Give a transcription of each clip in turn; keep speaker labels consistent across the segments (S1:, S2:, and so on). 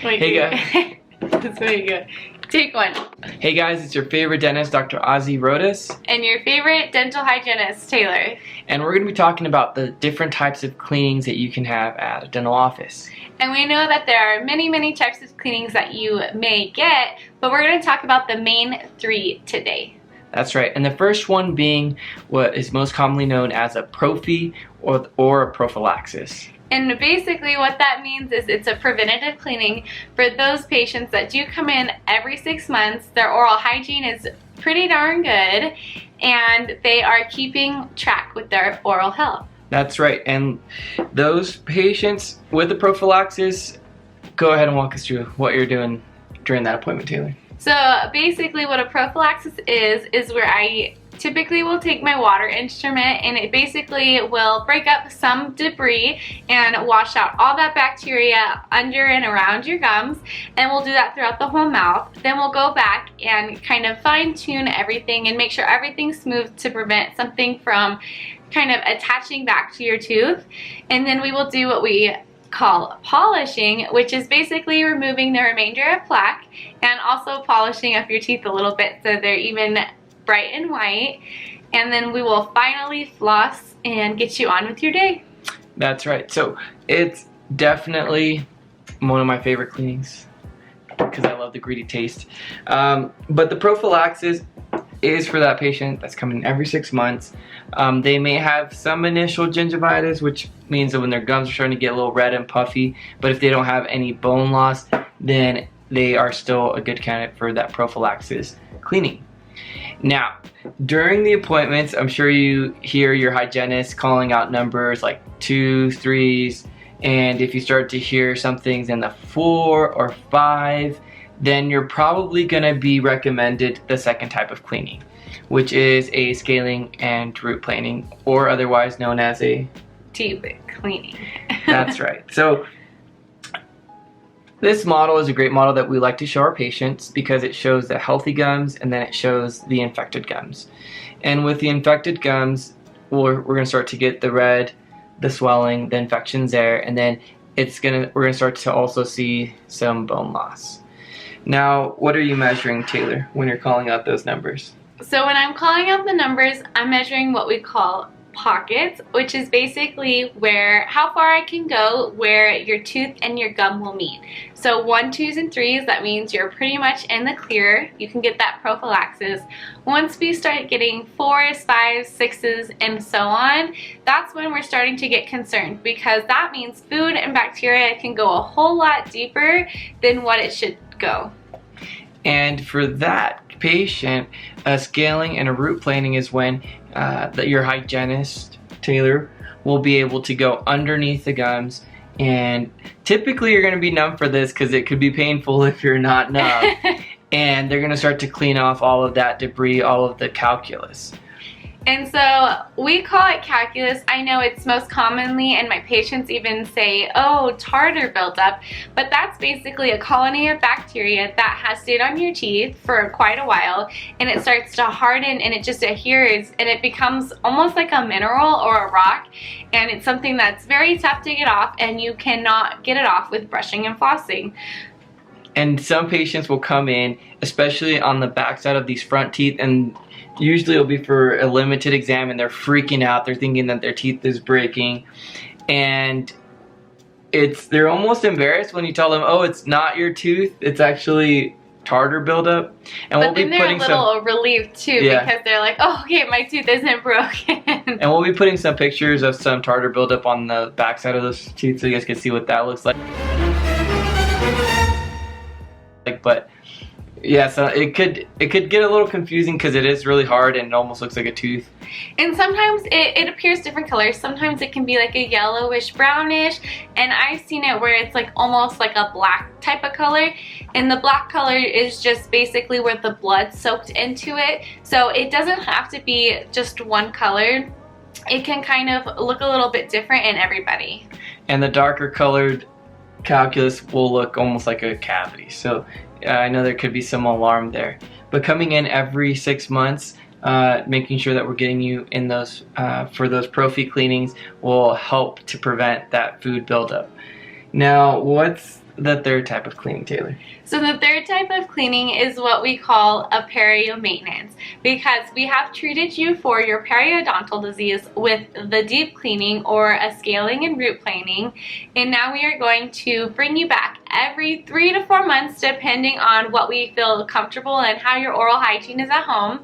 S1: Wait,
S2: Hey guys.
S1: That's very good. Take one.
S2: Hey guys, it's your favorite dentist, Dr. Ozzy Rodas.
S1: And your favorite dental hygienist, Taylor.
S2: And we're going to be talking about the different types of cleanings that you can have at a dental office.
S1: And we know that there are many types of cleanings that you may get, but we're going to talk about the main 3 today.
S2: That's right. And the first one being what is most commonly known as a prophy or a prophylaxis.
S1: And basically what that means is it's a preventative cleaning for those patients that do come in every 6 months. Their oral hygiene is pretty darn good and they are keeping track with their oral health.
S2: That's right. And those patients with the prophylaxis, go ahead and walk us through what you're doing during that appointment, Taylor.
S1: So basically what a prophylaxis is where I typically will take my water instrument and it basically will break up some debris and wash out all that bacteria under and around your gums, and we'll do that throughout the whole mouth. Then we'll go back and kind of fine tune everything and make sure everything's smooth to prevent something from kind of attaching back to your tooth. And then we will do what we call polishing, which is basically removing the remainder of plaque and also polishing up your teeth a little bit so they're even bright and white. And then we will finally floss and get you on with your day.
S2: That's right. So it's definitely one of my favorite cleanings because I love the gritty taste. But the prophylaxis is for that patient that's coming every 6 months. They may have some initial gingivitis, which means that when their gums are starting to get a little red and puffy, but if they don't have any bone loss, then they are still a good candidate for that prophylaxis cleaning. Now, during the appointments, I'm sure you hear your hygienist calling out numbers like 2, 3s, and if you start to hear some things in the 4 or 5, then you're probably going to be recommended the second type of cleaning, which is a scaling and root planing, or otherwise known as a
S1: teeth cleaning.
S2: That's right. So this model is a great model that we like to show our patients because it shows the healthy gums and then it shows the infected gums. And with the infected gums, we're going to start to get the red, the swelling, the infections there, and then we're going to start to also see some bone loss. Now, what are you measuring, Taylor, when you're calling out those numbers?
S1: So when I'm calling out the numbers, I'm measuring what we call pockets, which is basically how far I can go where your tooth and your gum will meet. So 1, 2s, and 3s, that means you're pretty much in the clear. You can get that prophylaxis. Once we start getting 4s, 5s, 6s, and so on, that's when we're starting to get concerned because that means food and bacteria can go a whole lot deeper than what it should go.
S2: And for that patient, a scaling and a root planing is when your hygienist, Taylor, will be able to go underneath the gums, and typically you're going to be numb for this because it could be painful if you're not numb. And they're going to start to clean off all of that debris, all of the calculus.
S1: And so we call it calculus. I know it's most commonly, and my patients even say, oh, tartar buildup, but that's basically a colony of bacteria that has stayed on your teeth for quite a while, and it starts to harden and it just adheres and it becomes almost like a mineral or a rock, and it's something that's very tough to get off, and you cannot get it off with brushing and flossing.
S2: And some patients will come in, especially on the backside of these front teeth, and usually it'll be for a limited exam, and they're freaking out. They're thinking that their teeth is breaking, and they're almost embarrassed when you tell them, oh, it's not your tooth, it's actually tartar buildup. And
S1: but then they're a little relieved too, because they're like, oh, okay, my tooth isn't broken.
S2: And we'll be putting some pictures of some tartar buildup on the backside of those teeth so you guys can see what that looks like. But yeah, so it could get a little confusing because it is really hard and it almost looks like a tooth.
S1: And sometimes it appears different colors. Sometimes it can be like a yellowish brownish, and I've seen it where it's like almost like a black type of color, and the black color is just basically where the blood soaked into it. So it doesn't have to be just one color. It can kind of look a little bit different in everybody. And
S2: the darker colored calculus will look almost like a cavity. So I know there could be some alarm there. But coming in every 6 months, making sure that we're getting you in those for those prophy cleanings will help to prevent that food buildup. Now, what's the third type of cleaning, Taylor?
S1: So the third type of cleaning is what we call a perio maintenance, because we have treated you for your periodontal disease with the deep cleaning or a scaling and root planing, and now we are going to bring you back every 3 to 4 months depending on what we feel comfortable and how your oral hygiene is at home,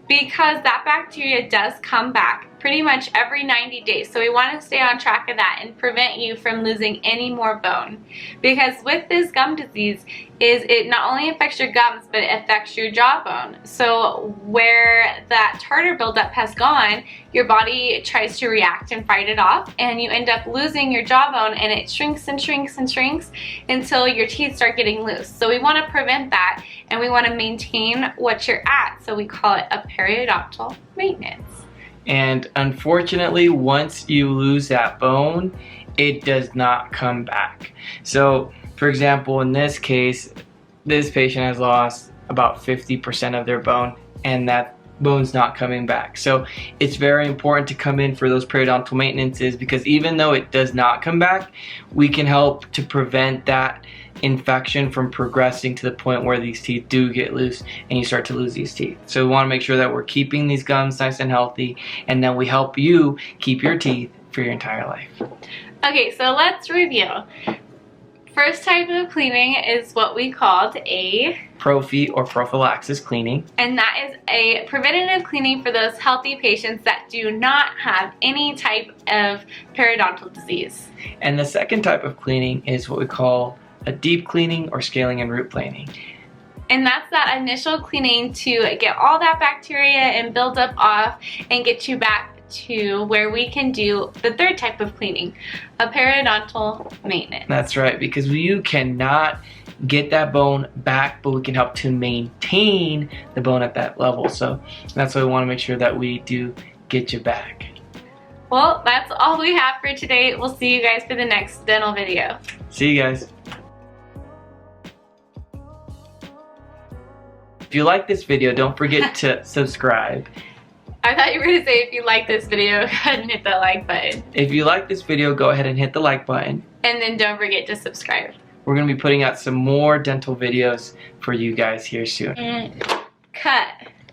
S1: because that bacteria does come back pretty much every 90 days. So we want to stay on track of that and prevent you from losing any more bone. Because with this gum disease, it not only affects your gums, but it affects your jawbone. So where that tartar buildup has gone, your body tries to react and fight it off, and you end up losing your jawbone, and it shrinks and shrinks and shrinks until your teeth start getting loose. So we want to prevent that, and we want to maintain what you're at. So we call it a periodontal maintenance.
S2: And unfortunately, once you lose that bone, it does not come back. So, for example, in this case, this patient has lost about 50% of their bone, and that bone's not coming back. So it's very important to come in for those periodontal maintenances, because even though it does not come back, we can help to prevent that infection from progressing to the point where these teeth do get loose and you start to lose these teeth. So we want to make sure that we're keeping these gums nice and healthy, and then we help you keep your teeth for your entire life.
S1: Okay, so let's review. First type of cleaning is what we called a
S2: Prophy or prophylaxis cleaning.
S1: And that is a preventative cleaning for those healthy patients that do not have any type of periodontal disease.
S2: And the second type of cleaning is what we call a deep cleaning or scaling and root planing.
S1: And that's that initial cleaning to get all that bacteria and buildup off and get you back to where we can do the third type of cleaning, a periodontal maintenance.
S2: That's right, because you cannot get that bone back, but we can help to maintain the bone at that level. So that's why we want to make sure that we do get you back.
S1: Well, that's all we have for today. We'll see you guys for the next dental video.
S2: See you guys. If you like this video, don't forget to subscribe.
S1: I thought you were going to say if you like this video, go ahead and hit the like button.
S2: If you like this video, go ahead and hit the like button.
S1: And then don't forget to subscribe.
S2: We're going to be putting out some more dental videos for you guys here soon.
S1: Cut.